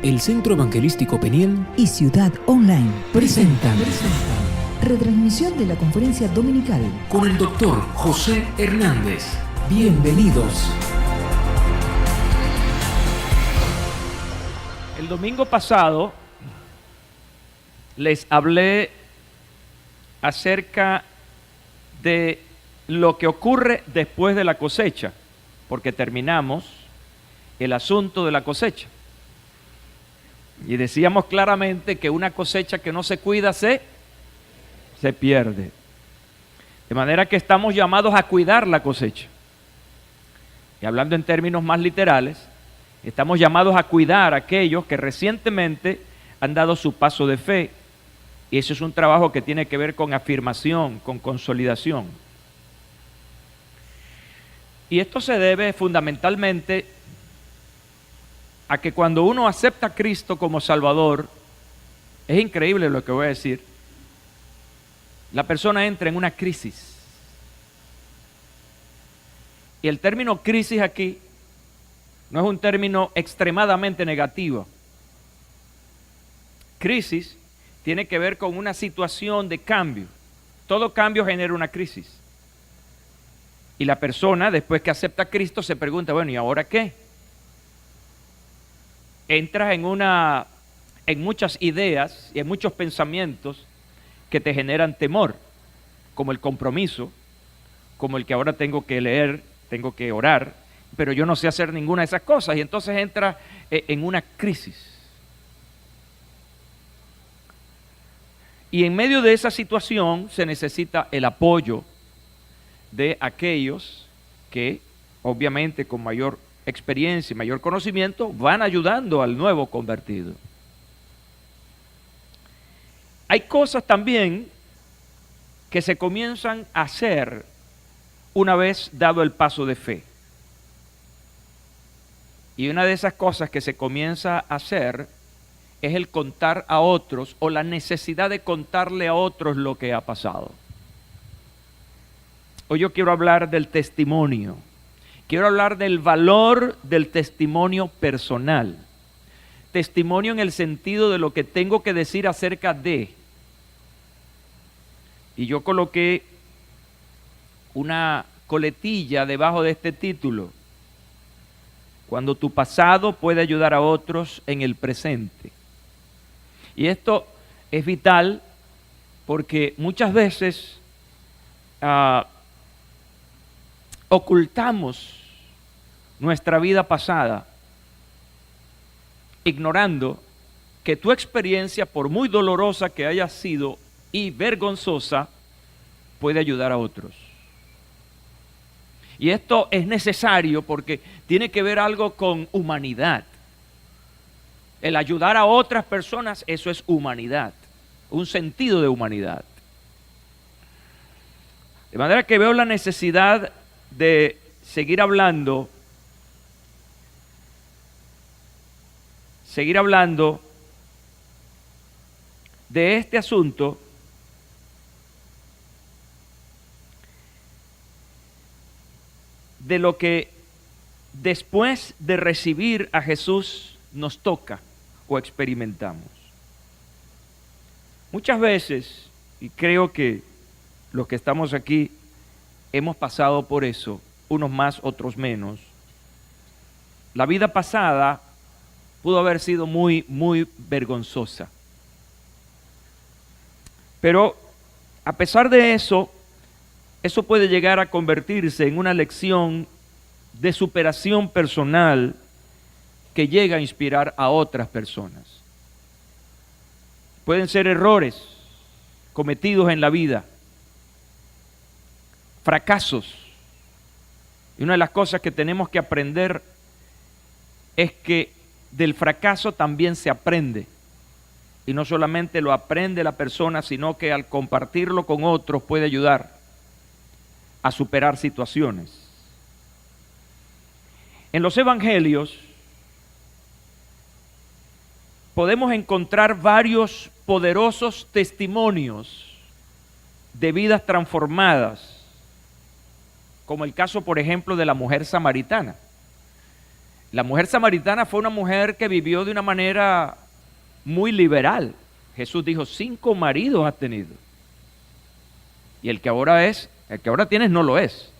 El Centro Evangelístico Peniel y Ciudad Online presentan retransmisión de la conferencia dominical con el doctor José Hernández. Bienvenidos. El domingo pasado les hablé acerca de lo que ocurre después de la cosecha, porque terminamos el asunto de la cosecha. Y decíamos claramente que una cosecha que no se cuida se pierde. De manera que estamos llamados a cuidar la cosecha. Y hablando en términos más literales, estamos llamados a cuidar a aquellos que recientemente han dado su paso de fe. Y eso es un trabajo que tiene que ver con afirmación, con consolidación. Y esto se debe fundamentalmente a que cuando uno acepta a Cristo como Salvador, es increíble lo que voy a decir, la persona entra en una crisis. Y el término crisis aquí no es un término extremadamente negativo. Crisis tiene que ver con una situación de cambio. Todo cambio genera una crisis. Y la persona, después que acepta a Cristo, se pregunta, bueno, ¿y ahora qué? Entras en muchas ideas y en muchos pensamientos que te generan temor, como el compromiso, como el que ahora tengo que leer, tengo que orar, pero yo no sé hacer ninguna de esas cosas, y entonces entras en una crisis. Y en medio de esa situación se necesita el apoyo de aquellos que, obviamente, con mayor experiencia y mayor conocimiento, van ayudando al nuevo convertido. Hay cosas también que se comienzan a hacer una vez dado el paso de fe. Y una de esas cosas que se comienza a hacer es el contar a otros, o la necesidad de contarle a otros lo que ha pasado. Hoy yo quiero hablar del testimonio. Quiero hablar del valor del testimonio personal. Testimonio en el sentido de lo que tengo que decir acerca de. Y yo coloqué una coletilla debajo de este título. Cuando tu pasado puede ayudar a otros en el presente. Y esto es vital porque muchas veces ocultamos nuestra vida pasada, ignorando que tu experiencia, por muy dolorosa que haya sido y vergonzosa, puede ayudar a otros. Y esto es necesario porque tiene que ver algo con humanidad. El ayudar a otras personas, eso es humanidad, un sentido de humanidad. De manera que veo la necesidad de seguir hablando de este asunto de lo que después de recibir a Jesús nos toca o experimentamos. Muchas veces, y creo que los que estamos aquí hemos pasado por eso, unos más, otros menos. La vida pasada pudo haber sido muy, muy vergonzosa. Pero a pesar de eso, eso puede llegar a convertirse en una lección de superación personal que llega a inspirar a otras personas. Pueden ser errores cometidos en la vida, fracasos. Y una de las cosas que tenemos que aprender es que del fracaso también se aprende. Y no solamente lo aprende la persona, sino que al compartirlo con otros puede ayudar a superar situaciones. En los evangelios podemos encontrar varios poderosos testimonios de vidas transformadas, como el caso, por ejemplo, de la mujer samaritana. La mujer samaritana fue una mujer que vivió de una manera muy liberal. Jesús dijo, 5 maridos has tenido. Y el que ahora tienes no lo es.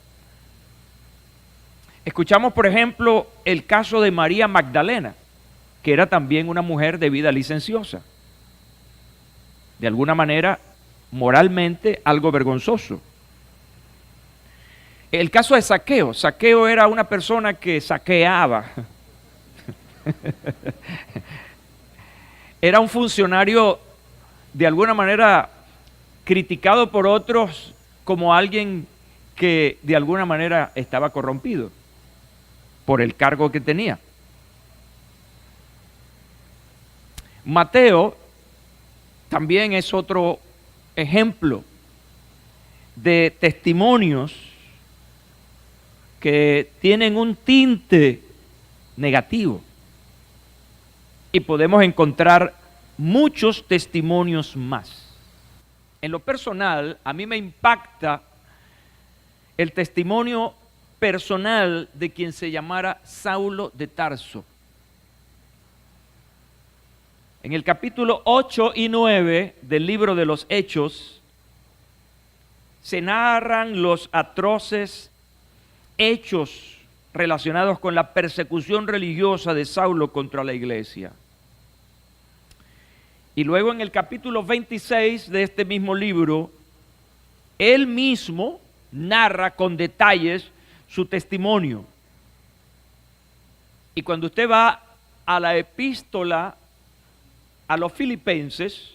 Escuchamos, por ejemplo, el caso de María Magdalena, que era también una mujer de vida licenciosa. De alguna manera, moralmente, algo vergonzoso. El caso de Zaqueo. Zaqueo era una persona que saqueaba. Era un funcionario, de alguna manera, criticado por otros como alguien que de alguna manera estaba corrompido por el cargo que tenía. Mateo también es otro ejemplo de testimonios que tienen un tinte negativo. Y podemos encontrar muchos testimonios más. En lo personal, a mí me impacta el testimonio personal de quien se llamara Saulo de Tarso. En el capítulo 8 y 9 del libro de los Hechos, se narran los atroces hechos relacionados con la persecución religiosa de Saulo contra la iglesia. Y luego en el capítulo 26 de este mismo libro, él mismo narra con detalles su testimonio. Y cuando usted va a la epístola a los Filipenses,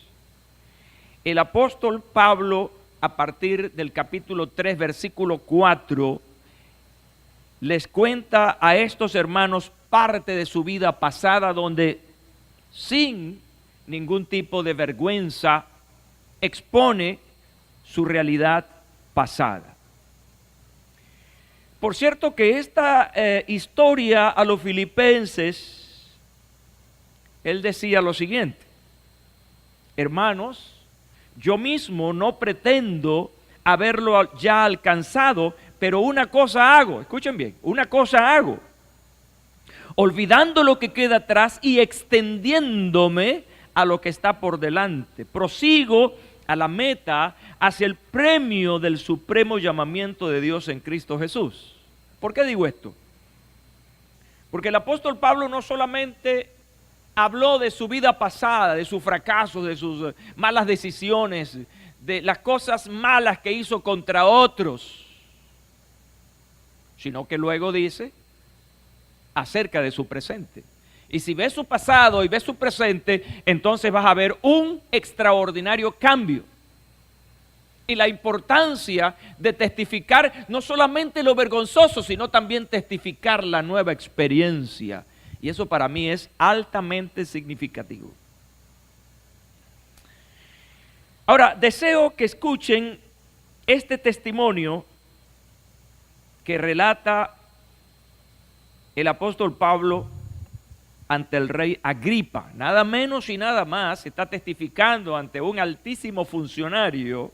el apóstol Pablo, a partir del capítulo 3, versículo 4, les cuenta a estos hermanos parte de su vida pasada, donde sin ningún tipo de vergüenza expone su realidad pasada. Por cierto que esta historia a los filipenses, él decía lo siguiente: hermanos, yo mismo no pretendo haberlo ya alcanzado, pero una cosa hago, escuchen bien, una cosa hago, olvidando lo que queda atrás y extendiéndome a lo que está por delante. Prosigo a la meta, hacia el premio del supremo llamamiento de Dios en Cristo Jesús. ¿Por qué digo esto? Porque el apóstol Pablo no solamente habló de su vida pasada, de sus fracasos, de sus malas decisiones, de las cosas malas que hizo contra otros, sino que luego dice acerca de su presente. Y si ves su pasado y ves su presente, entonces vas a ver un extraordinario cambio. Y la importancia de testificar no solamente lo vergonzoso, sino también testificar la nueva experiencia. Y eso para mí es altamente significativo. Ahora, deseo que escuchen este testimonio que relata el apóstol Pablo ante el rey Agripa. Nada menos y nada más está testificando ante un altísimo funcionario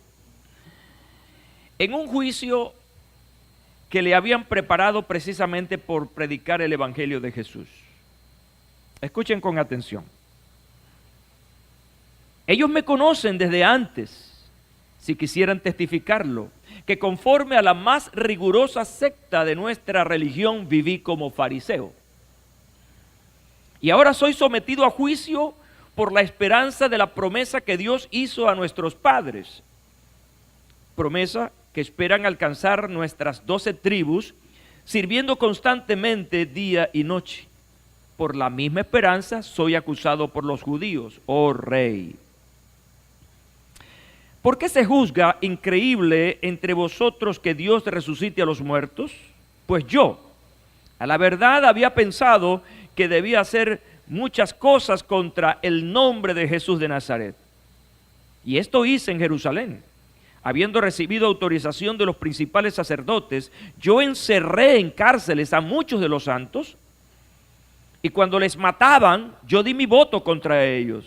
en un juicio que le habían preparado precisamente por predicar el evangelio de Jesús. Escuchen con atención. Ellos me conocen desde antes, si quisieran testificarlo, que conforme a la más rigurosa secta de nuestra religión viví como fariseo. Y ahora soy sometido a juicio por la esperanza de la promesa que Dios hizo a nuestros padres. Promesa que esperan alcanzar nuestras 12 tribus, sirviendo constantemente día y noche. Por la misma esperanza soy acusado por los judíos, oh rey. ¿Por qué se juzga increíble entre vosotros que Dios resucite a los muertos? Pues yo, a la verdad, había pensado que debía hacer muchas cosas contra el nombre de Jesús de Nazaret. Y esto hice en Jerusalén. Habiendo recibido autorización de los principales sacerdotes, yo encerré en cárceles a muchos de los santos, y cuando les mataban, yo di mi voto contra ellos.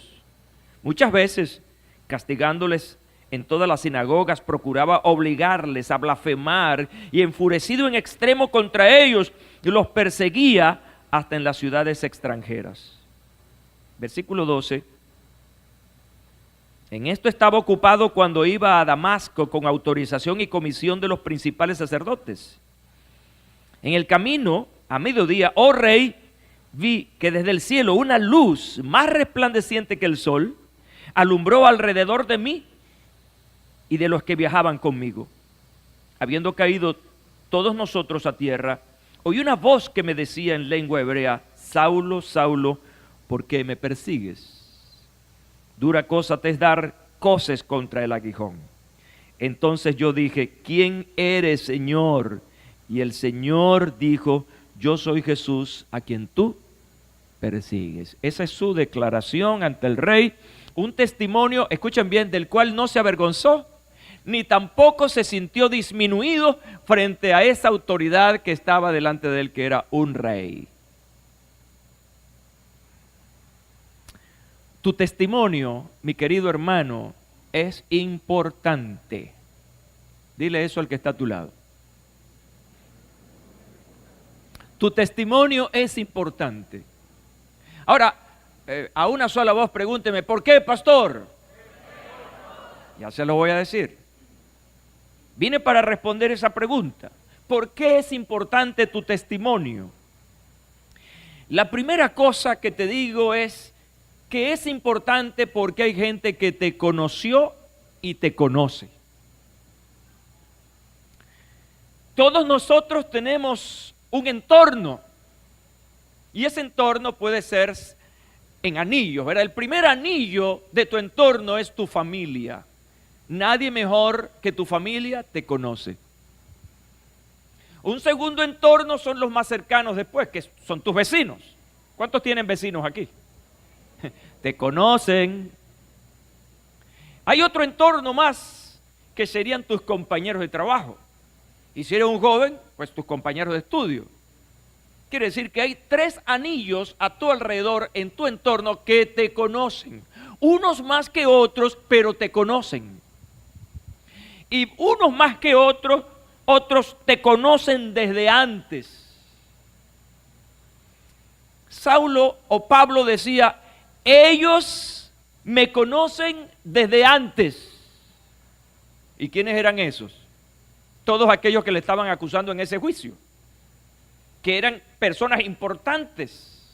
Muchas veces, castigándoles en todas las sinagogas, procuraba obligarles a blasfemar, y enfurecido en extremo contra ellos, los perseguía hasta en las ciudades extranjeras. Versículo 12. En esto estaba ocupado cuando iba a Damasco con autorización y comisión de los principales sacerdotes. En el camino, a mediodía, oh rey, vi que desde el cielo una luz más resplandeciente que el sol alumbró alrededor de mí y de los que viajaban conmigo. Habiendo caído todos nosotros a tierra, oí una voz que me decía en lengua hebrea: Saulo, Saulo, ¿por qué me persigues? Dura cosa te es dar coces contra el aguijón. Entonces yo dije: ¿quién eres, Señor? Y el Señor dijo: yo soy Jesús a quien tú persigues. Esa es su declaración ante el rey, un testimonio, escuchen bien, del cual no se avergonzó, ni tampoco se sintió disminuido frente a esa autoridad que estaba delante de él, que era un rey. Tu testimonio, mi querido hermano, es importante. Dile eso al que está a tu lado. Tu testimonio es importante. Ahora, a una sola voz pregúnteme: ¿por qué, pastor? Ya se lo voy a decir. Vine para responder esa pregunta. ¿Por qué es importante tu testimonio? La primera cosa que te digo es que es importante porque hay gente que te conoció y te conoce. Todos nosotros tenemos un entorno, y ese entorno puede ser en anillos, ¿verdad? El primer anillo de tu entorno es tu familia. Nadie mejor que tu familia te conoce. Un segundo entorno son los más cercanos después, que son tus vecinos. ¿Cuántos tienen vecinos aquí? Te conocen. Hay otro entorno más, que serían tus compañeros de trabajo. Y si eres un joven, pues tus compañeros de estudio. Quiere decir que hay 3 anillos a tu alrededor, en tu entorno, que te conocen. Unos más que otros, pero te conocen. Y unos más que otros, otros te conocen desde antes. Saulo o Pablo decía: ellos me conocen desde antes. ¿Y quiénes eran esos? Todos aquellos que le estaban acusando en ese juicio, que eran personas importantes.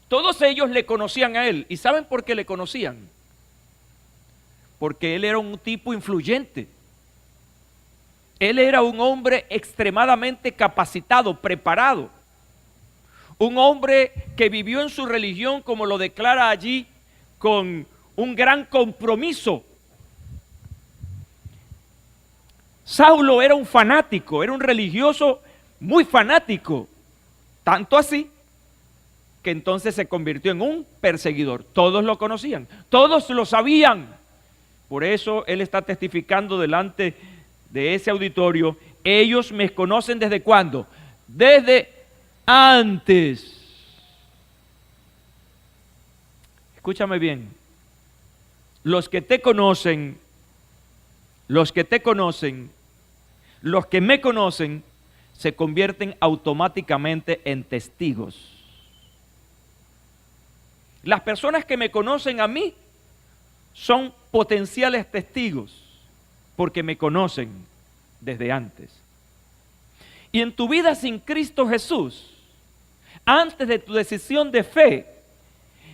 Todos ellos le conocían a él. ¿Y saben por qué le conocían? Porque él era un tipo influyente. Él era un hombre extremadamente capacitado, preparado. Un hombre que vivió en su religión, como lo declara allí, con un gran compromiso. Saulo era un fanático, era un religioso muy fanático. Tanto así que entonces se convirtió en un perseguidor. Todos lo conocían, todos lo sabían. Por eso él está testificando delante de ese auditorio: ellos me conocen ¿desde cuándo? Desde antes. Escúchame bien. Los que te conocen, los que me conocen, se convierten automáticamente en testigos. Las personas que me conocen a mí son potenciales testigos porque me conocen desde antes. Y en tu vida sin Cristo Jesús, antes de tu decisión de fe,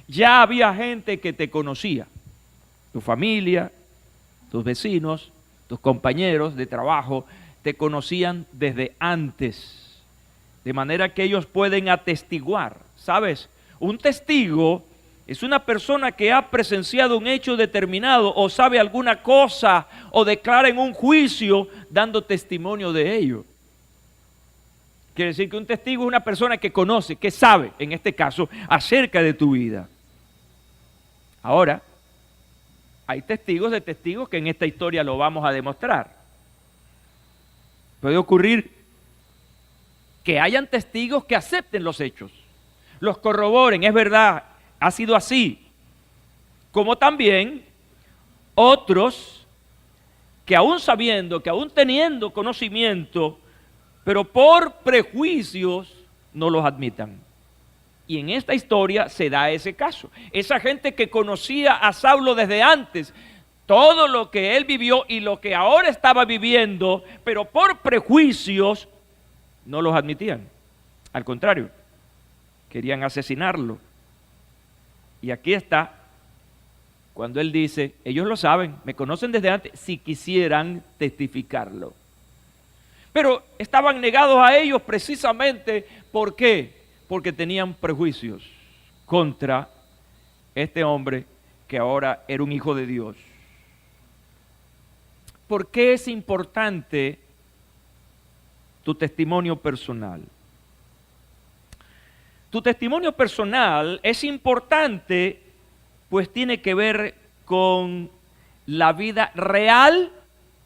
ya había gente que te conocía. Tu familia, tus vecinos, tus compañeros de trabajo te conocían desde antes. De manera que ellos pueden atestiguar. ¿Sabes? Un testigo es una persona que ha presenciado un hecho determinado o sabe alguna cosa o declara en un juicio dando testimonio de ello. Quiere decir que un testigo es una persona que conoce, que sabe, en este caso, acerca de tu vida. Ahora, hay testigos de testigos que en esta historia lo vamos a demostrar. Puede ocurrir que hayan testigos que acepten los hechos, los corroboren, es verdad, ha sido así. Como también otros que aún sabiendo, que aún teniendo conocimiento, pero por prejuicios no los admitan. Y en esta historia se da ese caso. Esa gente que conocía a Saulo desde antes, todo lo que él vivió y lo que ahora estaba viviendo, pero por prejuicios no los admitían. Al contrario, querían asesinarlo. Y aquí está, cuando él dice, ellos lo saben, me conocen desde antes, si quisieran testificarlo. Pero estaban negados a ellos precisamente, ¿por qué? Porque tenían prejuicios contra este hombre que ahora era un hijo de Dios. ¿Por qué es importante tu testimonio personal? Tu testimonio personal es importante, pues tiene que ver con la vida real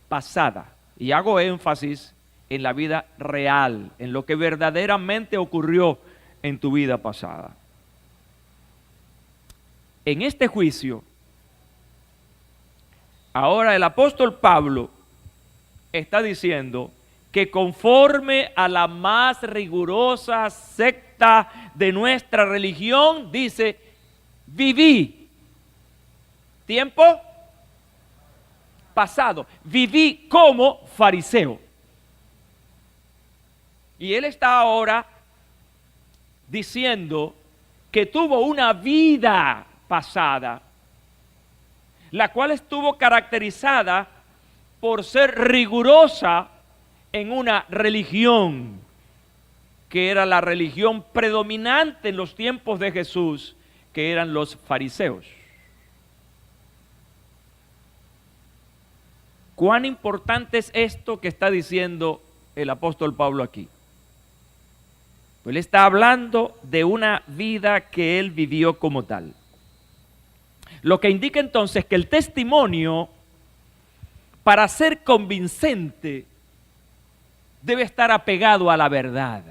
pasada. Y hago énfasis en la vida real, en lo que verdaderamente ocurrió en tu vida pasada. En este juicio, ahora el apóstol Pablo está diciendo que conforme a la más rigurosa secta de nuestra religión, dice, viví, tiempo pasado, viví como fariseo. Y él está ahora diciendo que tuvo una vida pasada, la cual estuvo caracterizada por ser rigurosa en una religión que era la religión predominante en los tiempos de Jesús, que eran los fariseos. ¿Cuán importante es esto que está diciendo el apóstol Pablo aquí? Pues él está hablando de una vida que él vivió como tal. Lo que indica entonces que el testimonio, para ser convincente, debe estar apegado a la verdad.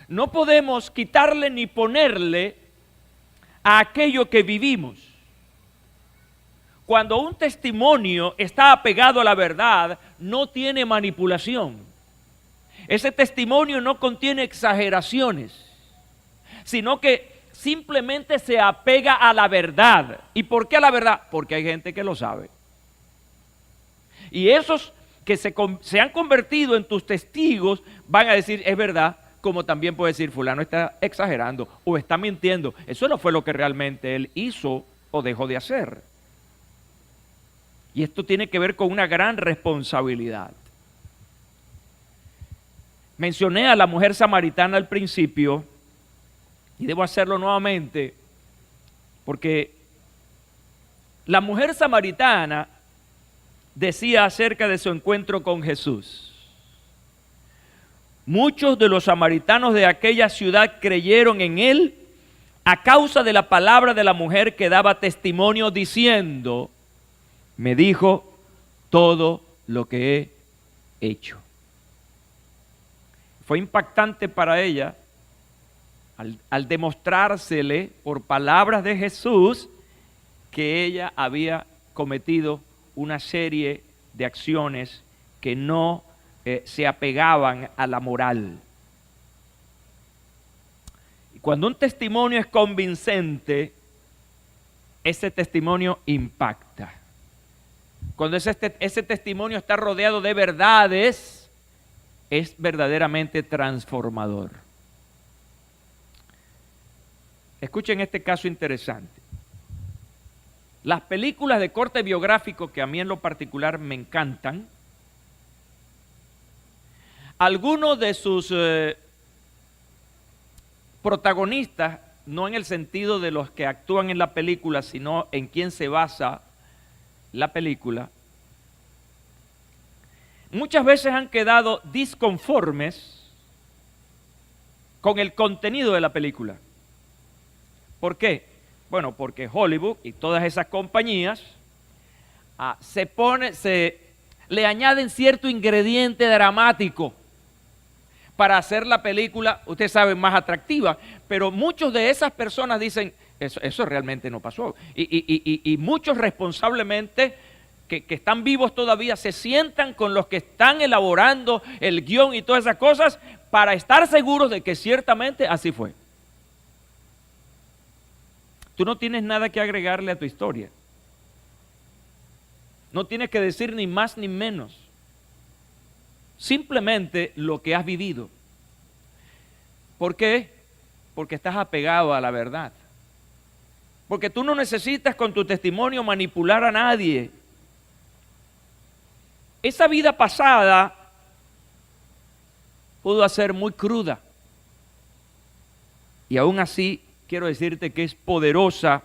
No podemos quitarle ni ponerle a aquello que vivimos. Cuando un testimonio está apegado a la verdad, no tiene manipulación. Ese testimonio no contiene exageraciones, sino que simplemente se apega a la verdad. ¿Y por qué a la verdad? Porque hay gente que lo sabe. Y esos que se han convertido en tus testigos van a decir, es verdad, como también puede decir, fulano está exagerando o está mintiendo. Eso no fue lo que realmente él hizo o dejó de hacer. Y esto tiene que ver con una gran responsabilidad. Mencioné a la mujer samaritana al principio y debo hacerlo nuevamente porque la mujer samaritana decía acerca de su encuentro con Jesús: muchos de los samaritanos de aquella ciudad creyeron en él a causa de la palabra de la mujer que daba testimonio diciendo, me dijo todo lo que he hecho. Fue impactante para ella al demostrársele por palabras de Jesús que ella había cometido una serie de acciones que no se apegaban a la moral. Y cuando un testimonio es convincente, ese testimonio impacta. Cuando ese testimonio está rodeado de verdades, es verdaderamente transformador. Escuchen este caso interesante. Las películas de corte biográfico, que a mí en lo particular me encantan, algunos de sus protagonistas, no en el sentido de los que actúan en la película, sino en quién se basa la película, muchas veces han quedado disconformes con el contenido de la película. ¿Por qué? Bueno, porque Hollywood y todas esas compañías le añaden cierto ingrediente dramático para hacer la película, ustedes saben, más atractiva. Pero muchos de esas personas dicen, eso realmente no pasó. Y muchos responsablemente que están vivos todavía se sientan con los que están elaborando el guión y todas esas cosas para estar seguros de que ciertamente así fue. Tú no tienes nada que agregarle a tu historia. No tienes que decir ni más ni menos. Simplemente lo que has vivido. ¿Por qué? Porque estás apegado a la verdad. Porque tú no necesitas con tu testimonio manipular a nadie. Esa vida pasada pudo ser muy cruda. Y aún así quiero decirte que es poderosa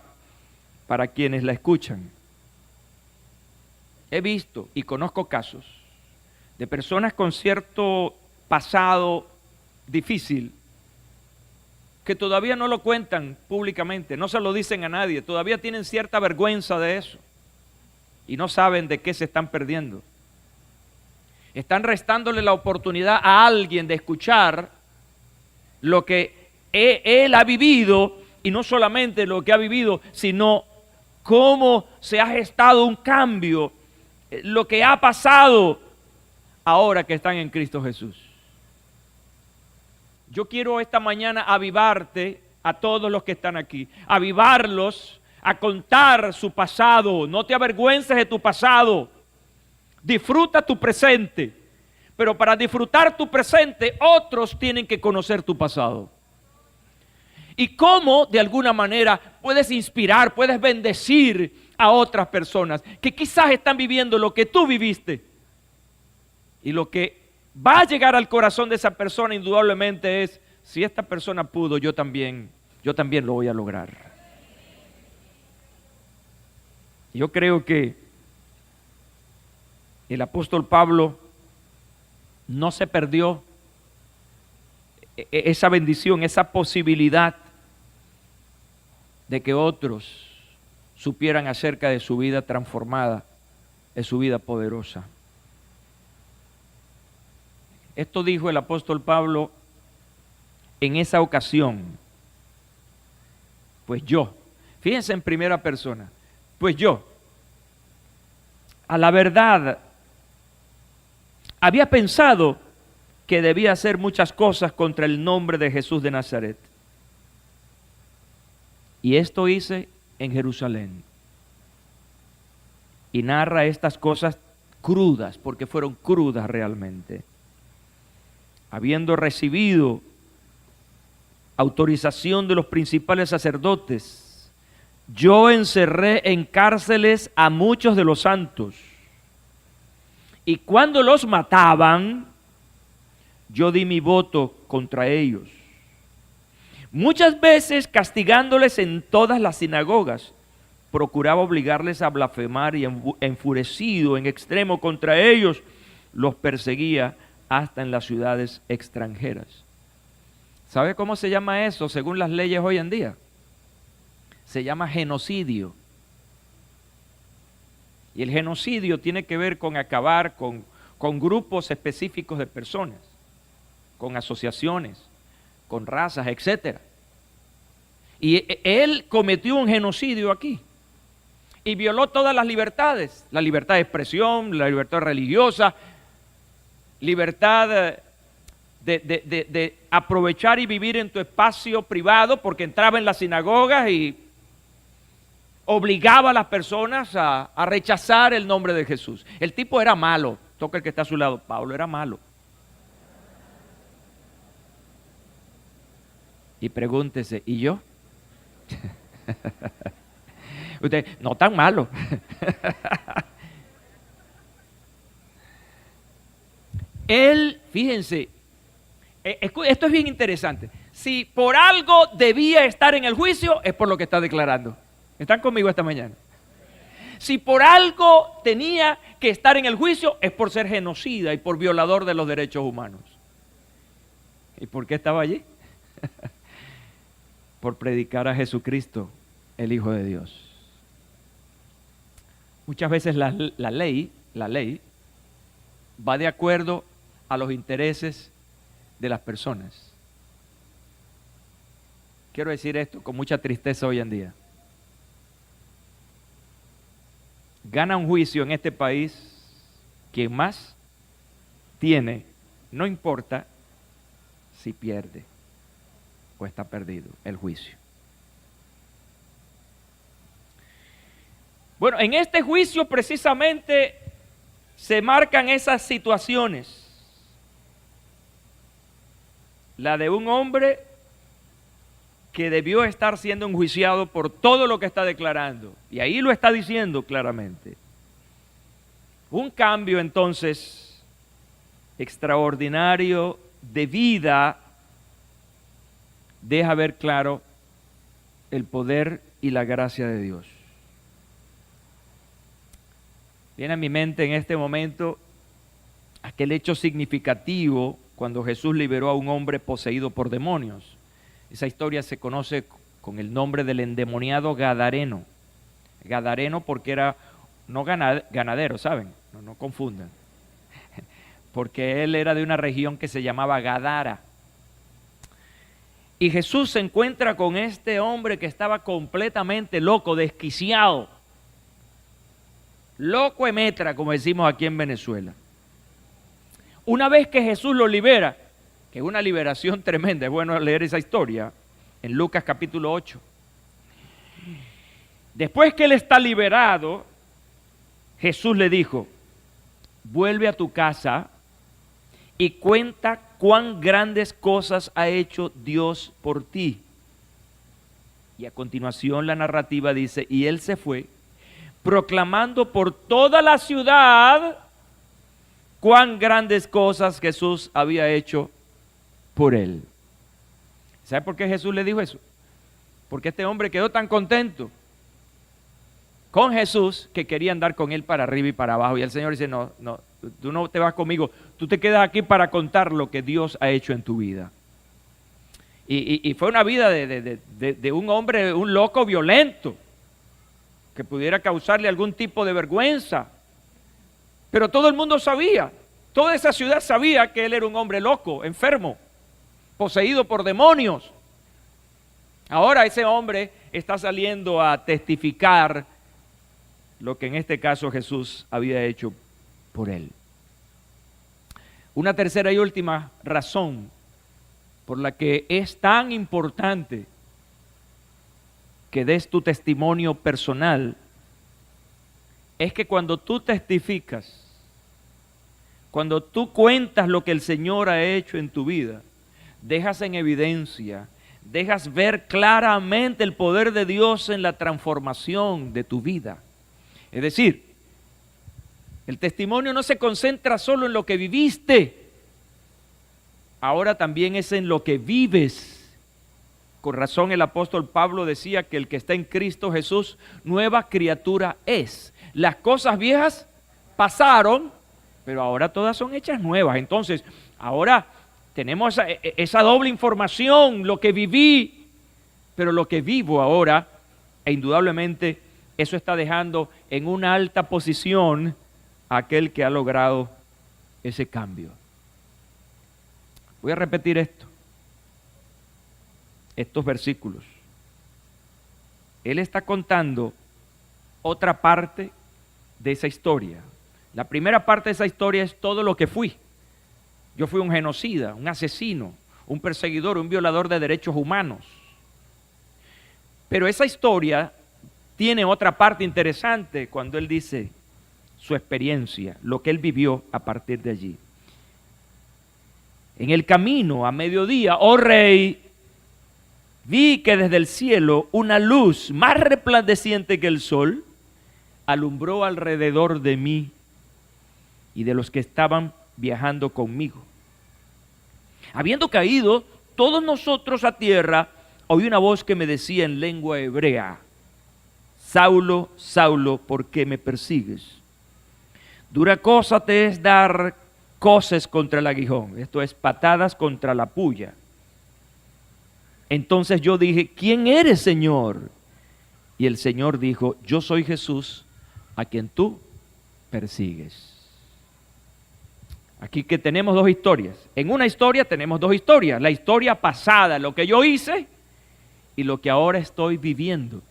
para quienes la escuchan. He visto y conozco casos de personas con cierto pasado difícil que todavía no lo cuentan públicamente, no se lo dicen a nadie, todavía tienen cierta vergüenza de eso y no saben de qué se están perdiendo. Están restándole la oportunidad a alguien de escuchar lo que él ha vivido, y no solamente lo que ha vivido, sino cómo se ha gestado un cambio, lo que ha pasado ahora que están en Cristo Jesús. Yo quiero esta mañana avivarte a todos los que están aquí, avivarlos a contar su pasado. No te avergüences de tu pasado. Disfruta tu presente, pero para disfrutar tu presente, otros tienen que conocer tu pasado. Y cómo, de alguna manera, puedes inspirar, puedes bendecir a otras personas que quizás están viviendo lo que tú viviste. Y lo que va a llegar al corazón de esa persona indudablemente es, si esta persona pudo, yo también lo voy a lograr. Yo creo que el apóstol Pablo no se perdió esa bendición, esa posibilidad de que otros supieran acerca de su vida transformada, de su vida poderosa. Esto dijo el apóstol Pablo en esa ocasión. Pues yo, fíjense en primera persona, pues yo, a la verdad, había pensado que debía hacer muchas cosas contra el nombre de Jesús de Nazaret. Y esto hice en Jerusalén. Y narra estas cosas crudas, porque fueron crudas realmente. Habiendo recibido autorización de los principales sacerdotes, yo encerré en cárceles a muchos de los santos. Y cuando los mataban, yo di mi voto contra ellos. Muchas veces castigándoles en todas las sinagogas, procuraba obligarles a blasfemar y enfurecido en extremo contra ellos, los perseguía hasta en las ciudades extranjeras. ¿Sabe cómo se llama eso según las leyes hoy en día? Se llama genocidio. Y el genocidio tiene que ver con acabar con grupos específicos de personas, con asociaciones, con razas, etc. Y él cometió un genocidio aquí y violó todas las libertades, la libertad de expresión, la libertad religiosa, libertad de aprovechar y vivir en tu espacio privado, porque entraba en las sinagogas y obligaba a las personas a rechazar el nombre de Jesús. El tipo era malo. Toca el que está a su lado. Pablo era malo. Y pregúntese, ¿y yo? Usted, no tan malo. Él, fíjense, esto es bien interesante. Si por algo debía estar en el juicio, es por lo que está declarando. ¿Están conmigo esta mañana? Si por algo tenía que estar en el juicio, es por ser genocida y por violador de los derechos humanos. ¿Y por qué estaba allí? Por predicar a Jesucristo, el Hijo de Dios. Muchas veces la ley va de acuerdo a los intereses de las personas. Quiero decir esto con mucha tristeza hoy en día. Gana un juicio en este país quien más tiene, no importa si pierde o está perdido el juicio. Bueno, en este juicio precisamente se marcan esas situaciones. La de un hombre que debió estar siendo enjuiciado por todo lo que está declarando. Y ahí lo está diciendo claramente. Un cambio entonces extraordinario de vida deja ver claro el poder y la gracia de Dios. Viene a mi mente en este momento aquel hecho significativo cuando Jesús liberó a un hombre poseído por demonios. Esa historia se conoce con el nombre del endemoniado Gadareno. Gadareno porque era no ganadero, ¿saben? No confundan. Porque él era de una región que se llamaba Gadara. Y Jesús se encuentra con este hombre que estaba completamente loco, desquiciado. Loco emetra, como decimos aquí en Venezuela. Una vez que Jesús lo libera, que es una liberación tremenda, es bueno leer esa historia en Lucas capítulo 8. Después que él está liberado, Jesús le dijo, vuelve a tu casa y cuenta cuán grandes cosas ha hecho Dios por ti. Y a continuación la narrativa dice, y él se fue, proclamando por toda la ciudad cuán grandes cosas Jesús había hecho por él. ¿Sabe por qué Jesús le dijo eso? Porque este hombre quedó tan contento con Jesús que quería andar con él para arriba y para abajo. Y el Señor dice, no, tú no te vas conmigo, tú te quedas aquí para contar lo que Dios ha hecho en tu vida. Y fue una vida de un hombre, un loco violento, que pudiera causarle algún tipo de vergüenza. Pero todo el mundo sabía, toda esa ciudad sabía que él era un hombre loco, enfermo, poseído por demonios. Ahora ese hombre está saliendo a testificar lo que en este caso Jesús había hecho por él. Una tercera y última razón por la que es tan importante que des tu testimonio personal es que cuando tú testificas, cuando tú cuentas lo que el Señor ha hecho en tu vida, dejas en evidencia, dejas ver claramente el poder de Dios en la transformación de tu vida. Es decir, el testimonio no se concentra solo en lo que viviste, ahora también es en lo que vives. Con razón el apóstol Pablo decía que el que está en Cristo Jesús, nueva criatura es. Las cosas viejas pasaron, pero ahora todas son hechas nuevas. Entonces, ahora tenemos esa doble información, lo que viví, pero lo que vivo ahora, e indudablemente eso está dejando en una alta posición a aquel que ha logrado ese cambio. Voy a repetir estos versículos. Él está contando otra parte de esa historia. La primera parte de esa historia es todo lo que fui. Yo fui un genocida, un asesino, un perseguidor, un violador de derechos humanos. Pero esa historia tiene otra parte interesante cuando él dice su experiencia, lo que él vivió a partir de allí. En el camino a mediodía, oh rey, vi que desde el cielo una luz más resplandeciente que el sol alumbró alrededor de mí y de los que estaban viajando conmigo. Habiendo caído todos nosotros a tierra, oí una voz que me decía en lengua hebrea, Saulo, Saulo, ¿por qué me persigues? Dura cosa te es dar coces contra el aguijón, esto es patadas contra la puya. Entonces yo dije, ¿quién eres, Señor? Y el Señor dijo, yo soy Jesús, a quien tú persigues. Aquí que tenemos dos historias. En una historia tenemos dos historias. La historia pasada, lo que yo hice, y lo que ahora estoy viviendo.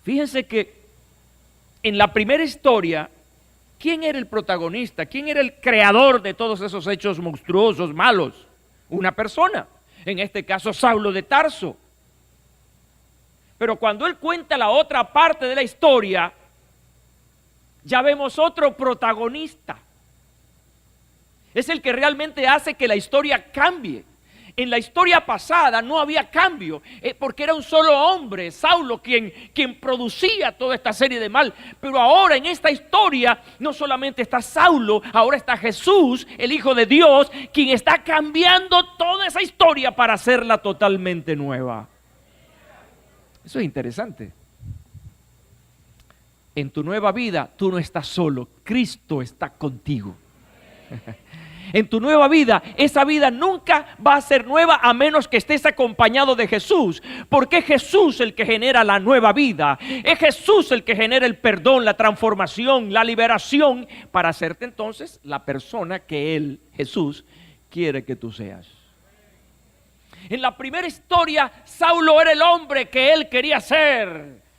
Fíjense que en la primera historia, ¿Quién era el protagonista? ¿Quién era el creador de todos esos hechos monstruosos, malos? Una persona, en este caso Saulo de Tarso. Pero cuando él cuenta la otra parte de la historia, ya vemos otro protagonista. Es el que realmente hace que la historia cambie. En la historia pasada no había cambio, porque era un solo hombre, Saulo, quien producía toda esta serie de mal. Pero ahora en esta historia no solamente está Saulo, ahora está Jesús, el Hijo de Dios, quien está cambiando toda esa historia para hacerla totalmente nueva. Eso es interesante. En tu nueva vida tú no estás solo, Cristo está contigo. En tu nueva vida, esa vida nunca va a ser nueva a menos que estés acompañado de Jesús, porque es Jesús el que genera la nueva vida, es Jesús el que genera el perdón, la transformación, la liberación, para hacerte entonces la persona que Él, Jesús, quiere que tú seas. En la primera historia, Saulo era el hombre que él quería ser.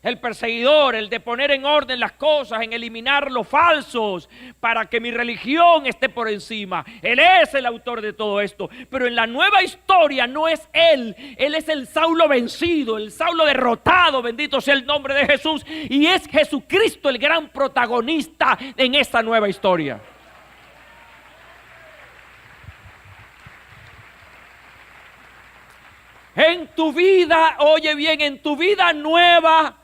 El perseguidor, el de poner en orden las cosas, en eliminar los falsos, para que mi religión esté por encima. Él es el autor de todo esto. Pero en la nueva historia no es él. Él es el Saulo vencido, el Saulo derrotado, bendito sea el nombre de Jesús. Y es Jesucristo el gran protagonista en esta nueva historia. En tu vida, oye bien, en tu vida nueva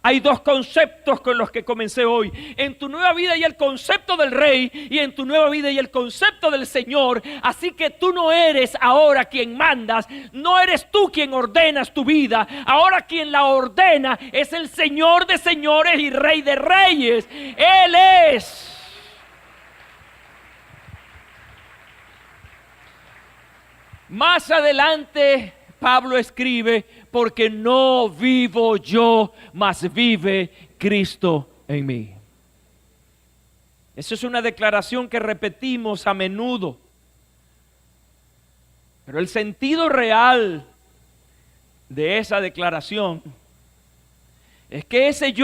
hay dos conceptos con los que comencé hoy. En tu nueva vida hay el concepto del Rey y en tu nueva vida hay el concepto del Señor. Así que tú no eres ahora quien mandas, no eres tú quien ordenas tu vida. Ahora quien la ordena es el Señor de señores y Rey de reyes. Él es. Más adelante Pablo escribe, porque no vivo yo, mas vive Cristo en mí. Esa es una declaración que repetimos a menudo. Pero el sentido real de esa declaración es que ese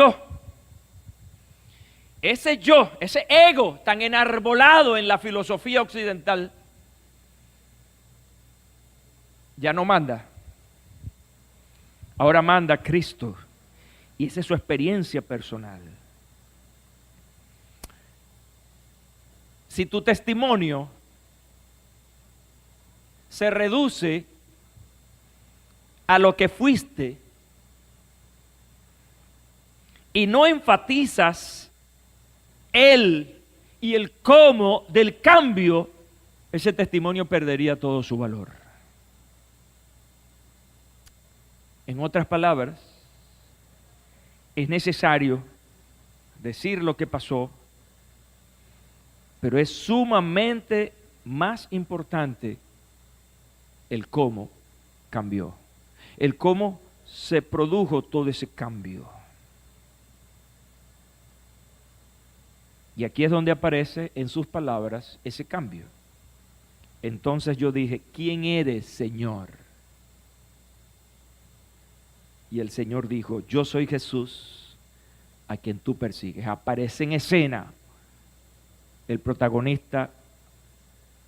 ego tan enarbolado en la filosofía occidental, ya no manda. Ahora manda Cristo. Y esa es su experiencia personal. Si tu testimonio se reduce a lo que fuiste y no enfatizas el y el cómo del cambio, ese testimonio perdería todo su valor. En otras palabras, es necesario decir lo que pasó, pero es sumamente más importante el cómo cambió, el cómo se produjo todo ese cambio. Y aquí es donde aparece en sus palabras ese cambio. Entonces yo dije, ¿quién eres, Señor? Y el Señor dijo, yo soy Jesús a quien tú persigues. Aparece en escena el protagonista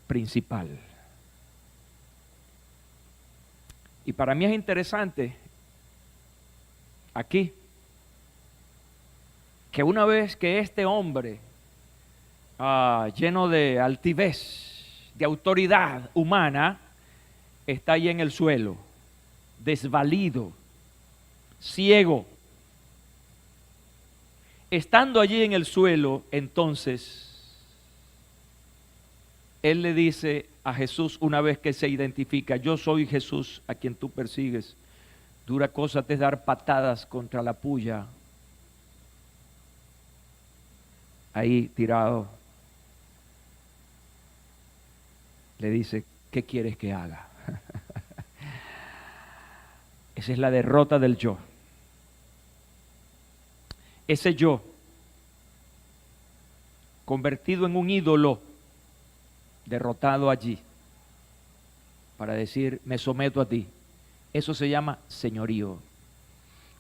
principal. Y para mí es interesante aquí que una vez que este hombre lleno de altivez, de autoridad humana, está ahí en el suelo, desvalido, ciego. Estando allí en el suelo, entonces, él le dice a Jesús, una vez que se identifica, yo soy Jesús a quien tú persigues, dura cosa te es dar patadas contra la puya, ahí tirado. Le dice, ¿qué quieres que haga? Esa es la derrota del yo. Ese yo, convertido en un ídolo, derrotado allí, para decir, me someto a ti. Eso se llama señorío.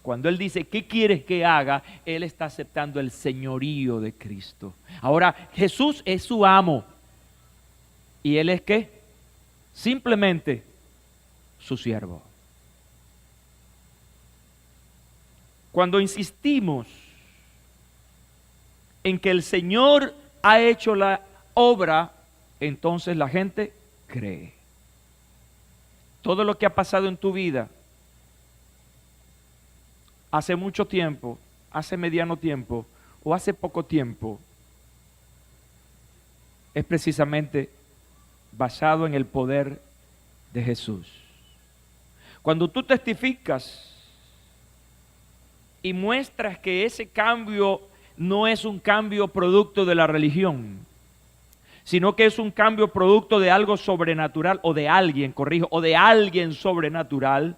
Cuando Él dice, ¿qué quieres que haga? Él está aceptando el señorío de Cristo. Ahora, Jesús es su amo. ¿Y Él es qué? Simplemente su siervo. Cuando insistimos en que el Señor ha hecho la obra, entonces la gente cree. Todo lo que ha pasado en tu vida hace mucho tiempo, hace mediano tiempo o hace poco tiempo, es precisamente basado en el poder de Jesús. Cuando tú testificas y muestras que ese cambio no es un cambio producto de la religión, sino que es un cambio producto de algo sobrenatural o de alguien, corrijo, o de alguien sobrenatural,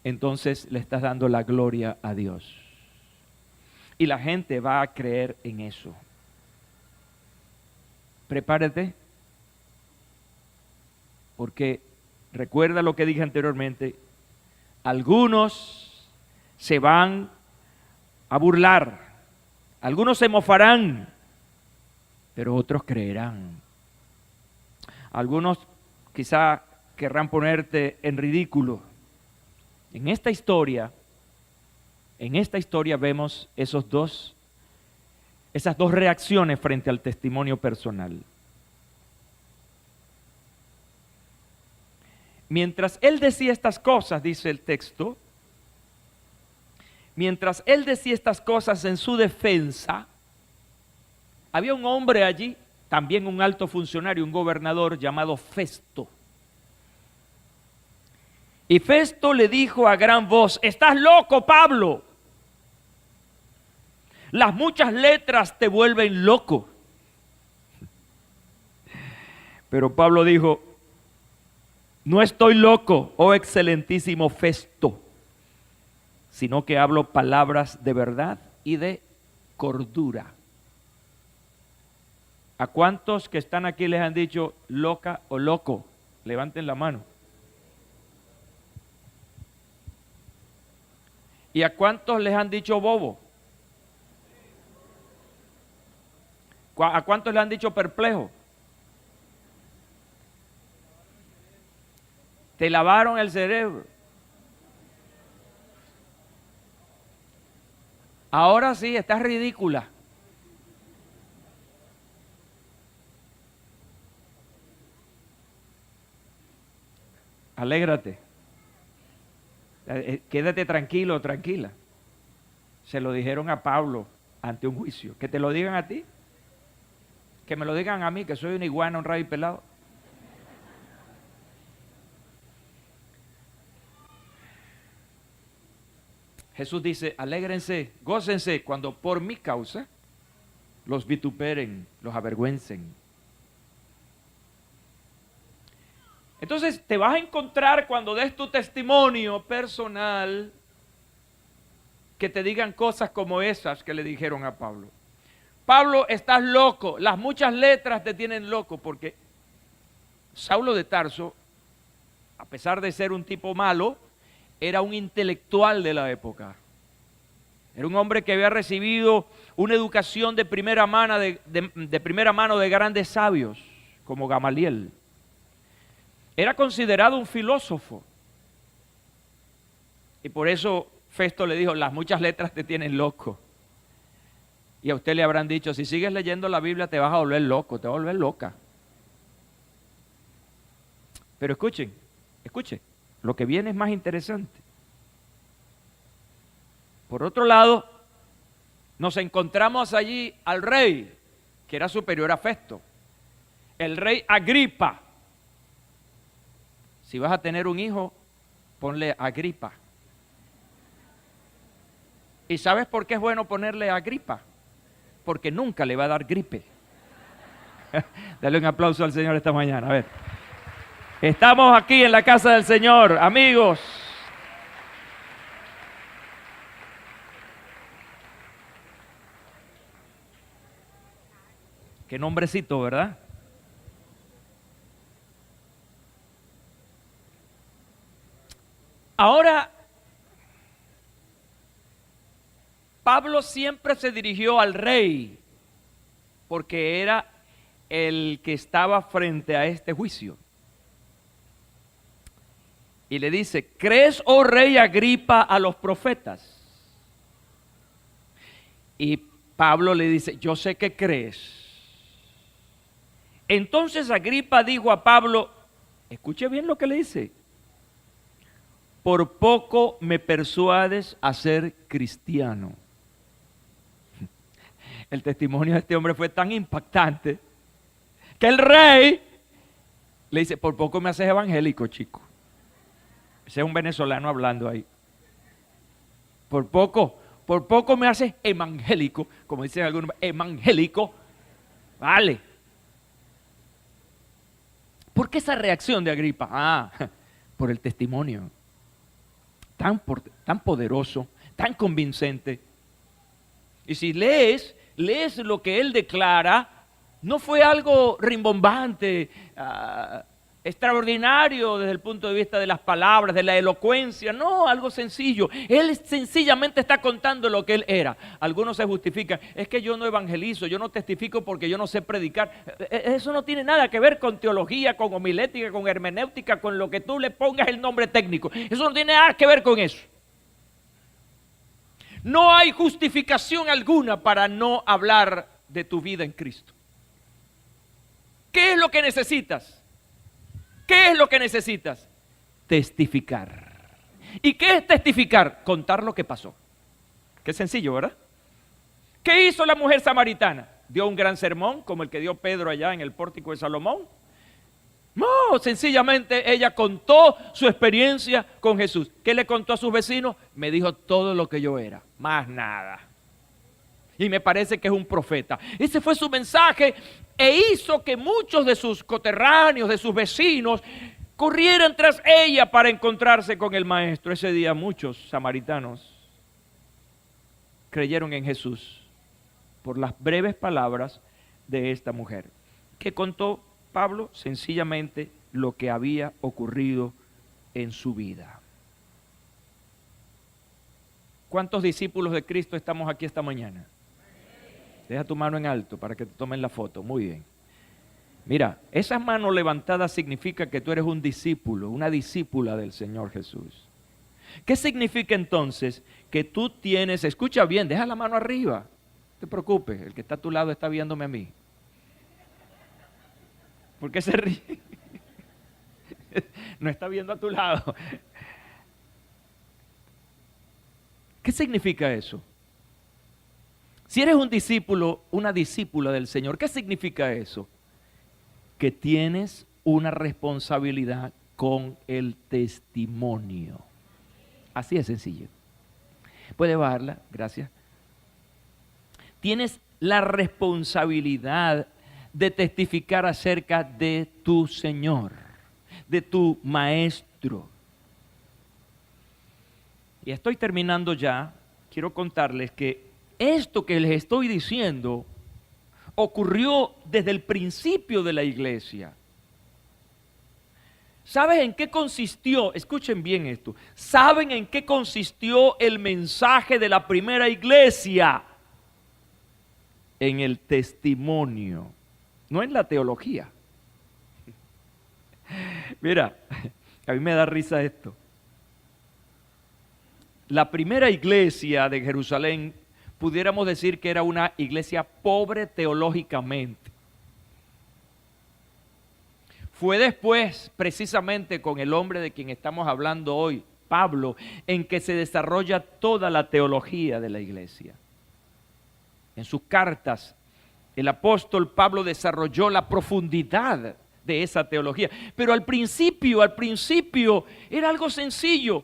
entonces le estás dando la gloria a Dios. Y la gente va a creer en eso. Prepárate, porque recuerda lo que dije anteriormente, algunos se van a burlar, algunos se mofarán, pero otros creerán. Algunos quizá querrán ponerte en ridículo. En esta historia vemos esas dos reacciones frente al testimonio personal. Mientras él decía estas cosas, dice el texto, mientras él decía estas cosas en su defensa, había un hombre allí, también un alto funcionario, un gobernador llamado Festo. Y Festo le dijo a gran voz, ¿estás loco, Pablo? Las muchas letras te vuelven loco. Pero Pablo dijo, no estoy loco, oh excelentísimo Festo, sino que hablo palabras de verdad y de cordura. ¿A cuántos que están aquí les han dicho loca o loco? Levanten la mano. ¿Y a cuántos les han dicho bobo? ¿A cuántos les han dicho perplejo? Te lavaron el cerebro. Ahora sí, estás ridícula. Alégrate. Quédate tranquilo, tranquila. Se lo dijeron a Pablo ante un juicio. Que te lo digan a ti. Que me lo digan a mí, que soy una iguana, un rayo pelado. Jesús dice, alégrense, gócense cuando por mi causa los vituperen, los avergüencen. Entonces te vas a encontrar cuando des tu testimonio personal que te digan cosas como esas que le dijeron a Pablo. Pablo, estás loco, las muchas letras te tienen loco, porque Saulo de Tarso, a pesar de ser un tipo malo, era un intelectual de la época. Era un hombre que había recibido una educación de primera mano de grandes sabios, como Gamaliel. Era considerado un filósofo. Y por eso Festo le dijo, las muchas letras te tienen loco. Y a usted le habrán dicho, si sigues leyendo la Biblia te vas a volver loco, te vas a volver loca. Pero escuchen, lo que viene es más interesante. Por otro lado, nos encontramos allí al rey, que era superior a Festo, el rey Agripa. Si vas a tener un hijo, ponle Agripa. ¿Y sabes por qué es bueno ponerle Agripa? Porque nunca le va a dar gripe. Dale un aplauso al Señor esta mañana. A ver. Estamos aquí en la casa del Señor, amigos. Qué nombrecito, ¿verdad? Ahora, Pablo siempre se dirigió al rey, porque era el que estaba frente a este juicio. Y le dice, ¿crees, oh rey Agripa, a los profetas? Y Pablo le dice, yo sé que crees. Entonces Agripa dijo a Pablo, escuche bien lo que le dice, por poco me persuades a ser cristiano. El testimonio de este hombre fue tan impactante que el rey le dice, por poco me haces evangélico, chico. Ese es un venezolano hablando ahí. Por poco me haces evangélico, como dicen algunos, evangélico. Vale. ¿Por qué esa reacción de Agripa? Por el testimonio. Tan poderoso, tan convincente. Y si lees lo que él declara, no fue algo rimbombante, extraordinario desde el punto de vista de las palabras, de la elocuencia, no, algo sencillo. Él sencillamente está contando lo que él era. Algunos se justifican, es que yo no evangelizo, yo no testifico porque yo no sé predicar. Eso no tiene nada que ver con teología, con homilética, con hermenéutica, con lo que tú le pongas el nombre técnico. Eso no tiene nada que ver con eso. No hay justificación alguna para no hablar de tu vida en Cristo. ¿Qué es lo que necesitas? ¿Qué es lo que necesitas? Testificar. ¿Y qué es testificar? Contar lo que pasó. Qué sencillo, ¿verdad? ¿Qué hizo la mujer samaritana? ¿Dio un gran sermón como el que dio Pedro allá en el pórtico de Salomón? No, sencillamente ella contó su experiencia con Jesús. ¿Qué le contó a sus vecinos? Me dijo todo lo que yo era, más nada. Y me parece que es un profeta. Ese fue su mensaje e hizo que muchos de sus coterráneos, de sus vecinos, corrieran tras ella para encontrarse con el maestro. Ese día muchos samaritanos creyeron en Jesús por las breves palabras de esta mujer. ¿Qué contó Pablo? Sencillamente lo que había ocurrido en su vida. ¿Cuántos discípulos de Cristo estamos aquí esta mañana? Deja tu mano en alto para que te tomen la foto. Muy bien. Mira, esas manos levantadas significa que tú eres un discípulo, una discípula del Señor Jesús. ¿Qué significa entonces? Que tú tienes, escucha bien, deja la mano arriba. No te preocupes, el que está a tu lado está viéndome a mí. ¿Por qué se ríe? No está viendo a tu lado. ¿Qué significa eso? Si eres un discípulo, una discípula del Señor, ¿qué significa eso? Que tienes una responsabilidad con el testimonio. Así de sencillo. Puede bajarla, gracias. Tienes la responsabilidad de testificar acerca de tu Señor, de tu Maestro. Y estoy terminando ya. Quiero contarles que esto que les estoy diciendo ocurrió desde el principio de la iglesia. ¿Sabes en qué consistió? Escuchen bien esto. ¿Saben en qué consistió el mensaje de la primera iglesia? En el testimonio, no en la teología. Mira, a mí me da risa esto. La primera iglesia de Jerusalén, pudiéramos decir que era una iglesia pobre teológicamente. Fue después, precisamente con el hombre de quien estamos hablando hoy, Pablo, en que se desarrolla toda la teología de la iglesia. En sus cartas, el apóstol Pablo desarrolló la profundidad de esa teología. Pero al principio era algo sencillo.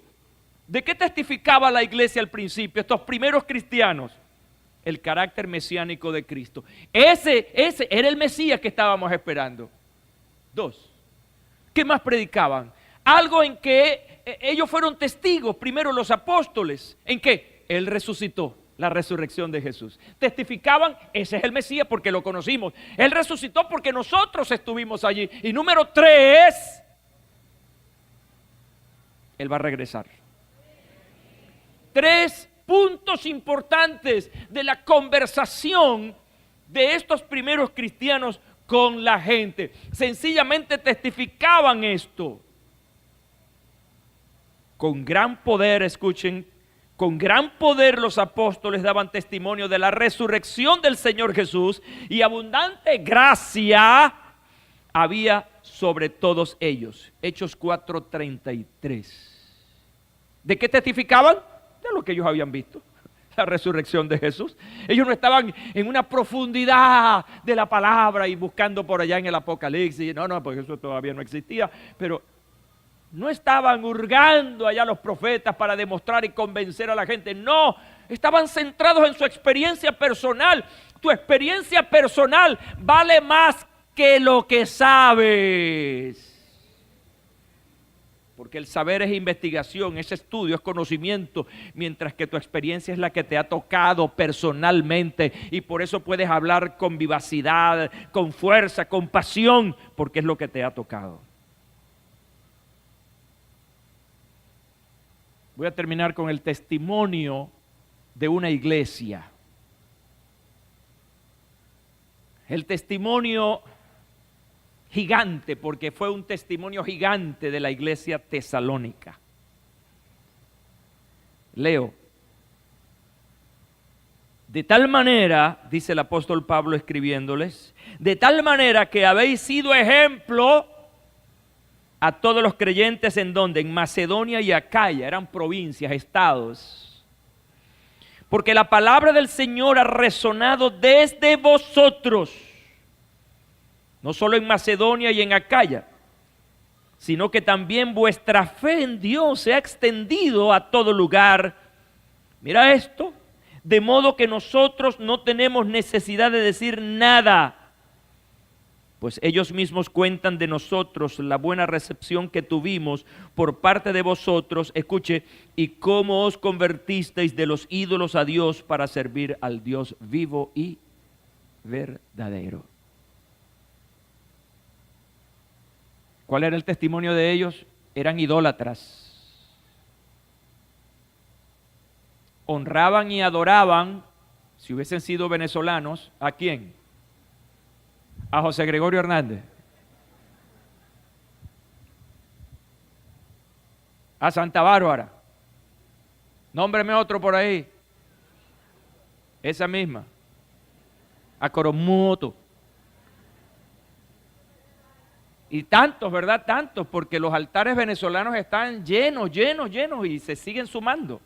¿De qué testificaba la iglesia al principio? Estos primeros cristianos. El carácter mesiánico de Cristo. Ese era el Mesías que estábamos esperando. 2. ¿Qué más predicaban? Algo en que ellos fueron testigos, primero los apóstoles. ¿En qué? Él resucitó, la resurrección de Jesús. Testificaban, ese es el Mesías porque lo conocimos. Él resucitó porque nosotros estuvimos allí. Y número 3, Él va a regresar. 3, puntos importantes de la conversación de estos primeros cristianos con la gente. Sencillamente testificaban esto. Con gran poder, escuchen, con gran poder los apóstoles daban testimonio de la resurrección del Señor Jesús, y abundante gracia había sobre todos ellos. Hechos 4:33. ¿De qué testificaban? De lo que ellos habían visto, la resurrección de Jesús. Ellos no estaban en una profundidad de la palabra y buscando por allá en el Apocalipsis. No, porque eso todavía no existía, pero no estaban hurgando allá los profetas para demostrar y convencer a la gente. No, estaban centrados en su experiencia personal. Tu experiencia personal vale más que lo que sabes. Porque el saber es investigación, es estudio, es conocimiento, mientras que tu experiencia es la que te ha tocado personalmente, y por eso puedes hablar con vivacidad, con fuerza, con pasión, porque es lo que te ha tocado. Voy a terminar con el testimonio de una iglesia. El testimonio gigante, porque fue un testimonio gigante de la iglesia tesalónica. Leo. De tal manera, dice el apóstol Pablo escribiéndoles, de tal manera que habéis sido ejemplo a todos los creyentes en donde, en Macedonia y Acaya, eran provincias, estados, porque la palabra del Señor ha resonado desde vosotros, no solo en Macedonia y en Acaya, sino que también vuestra fe en Dios se ha extendido a todo lugar. Mira esto, de modo que nosotros no tenemos necesidad de decir nada, pues ellos mismos cuentan de nosotros la buena recepción que tuvimos por parte de vosotros, escuche, y cómo os convertisteis de los ídolos a Dios para servir al Dios vivo y verdadero. ¿Cuál era el testimonio de ellos? Eran idólatras. Honraban y adoraban, si hubiesen sido venezolanos, ¿a quién? A José Gregorio Hernández, a Santa Bárbara, nómbreme otro por ahí, esa misma, a Coromoto, y tantos, ¿verdad? Tantos, porque los altares venezolanos están llenos y se siguen sumando.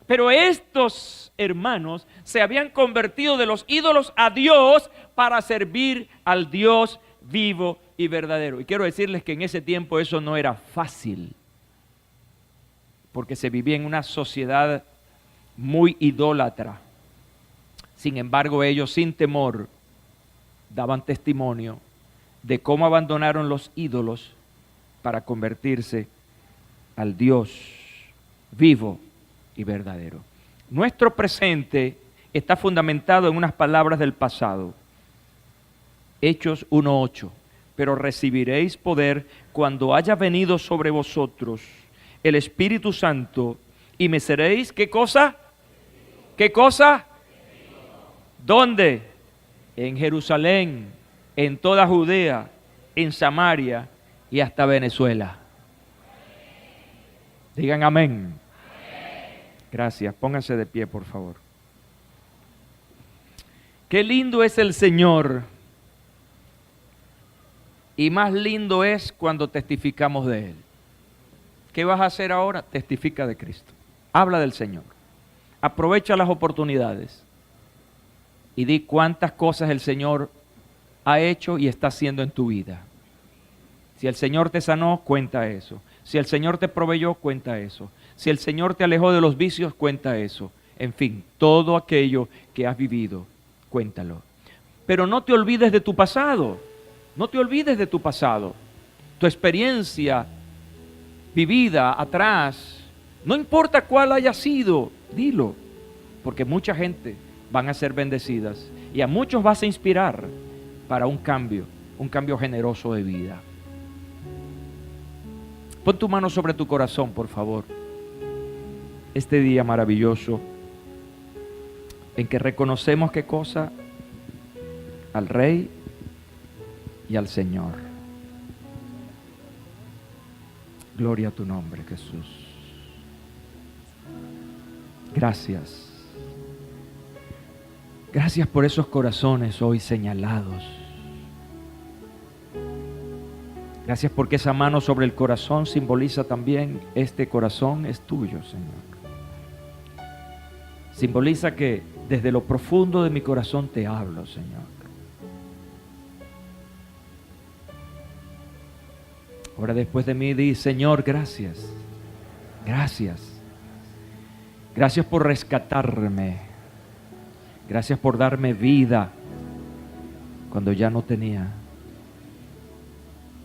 Pero estos hermanos se habían convertido de los ídolos a Dios para servir al Dios vivo y verdadero. Y quiero decirles que en ese tiempo eso no era fácil, porque se vivía en una sociedad muy idólatra. Sin embargo, ellos sin temor daban testimonio de cómo abandonaron los ídolos para convertirse al Dios vivo y verdadero. Nuestro presente está fundamentado en unas palabras del pasado. Hechos 1:8. Pero recibiréis poder cuando haya venido sobre vosotros el Espíritu Santo, y me seréis, ¿qué cosa? ¿Qué cosa? ¿Dónde? En Jerusalén, en toda Judea, en Samaria y hasta Venezuela. Digan amén. Gracias, pónganse de pie, por favor. Qué lindo es el Señor, y más lindo es cuando testificamos de Él. ¿Qué vas a hacer ahora? Testifica de Cristo. Habla del Señor. Aprovecha las oportunidades y di cuántas cosas el Señor ha hecho y está haciendo en tu vida. Si el Señor te sanó, cuenta eso. Si el Señor te proveyó, cuenta eso. Si el Señor te alejó de los vicios, cuenta eso. En fin, todo aquello que has vivido, cuéntalo. Pero no te olvides de tu pasado. No te olvides de tu pasado. Tu experiencia vivida atrás, no importa cuál haya sido, dilo. Porque mucha gente van a ser bendecidas y a muchos vas a inspirar para un cambio generoso de vida. Pon tu mano sobre tu corazón, por favor. este día maravilloso en que reconocemos qué cosa, al Rey y al Señor. Gloria a tu nombre, Jesús. Gracias. Gracias por esos corazones hoy señalados. Gracias porque esa mano sobre el corazón simboliza también este corazón es tuyo, Señor. Simboliza que desde lo profundo de mi corazón te hablo, Señor. Ahora después de mí di, Señor, gracias. Gracias. Gracias por rescatarme. Gracias por darme vida cuando ya no tenía.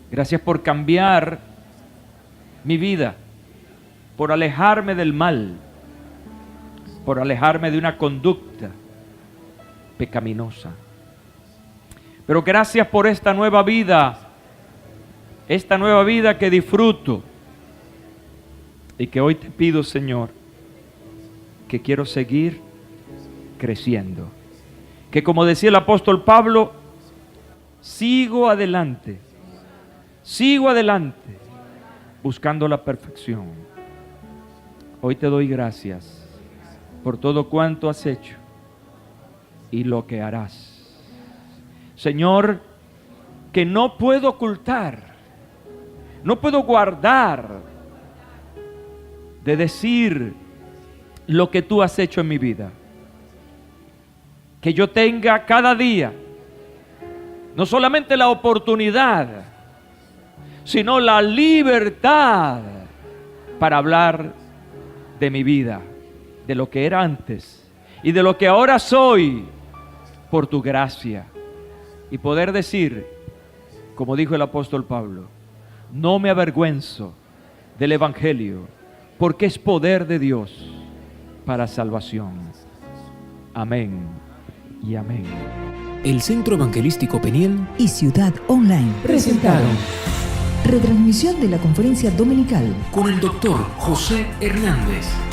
Gracias por cambiar mi vida, por alejarme del mal, por alejarme de una conducta pecaminosa. Pero gracias por esta nueva vida que disfruto y que hoy te pido, Señor, que quiero seguir creciendo. Que como decía el apóstol Pablo, sigo adelante, buscando la perfección. Hoy te doy gracias por todo cuanto has hecho y lo que harás. Señor, que no puedo ocultar, no puedo guardar de decir lo que tú has hecho en mi vida. Que yo tenga cada día no solamente la oportunidad, sino la libertad para hablar de mi vida, de lo que era antes y de lo que ahora soy por tu gracia. Y poder decir, como dijo el apóstol Pablo, no me avergüenzo del Evangelio, porque es poder de Dios para salvación. Amén y amén. El Centro Evangelístico Peniel y Ciudad Online presentaron retransmisión de la conferencia dominical con el doctor José Hernández.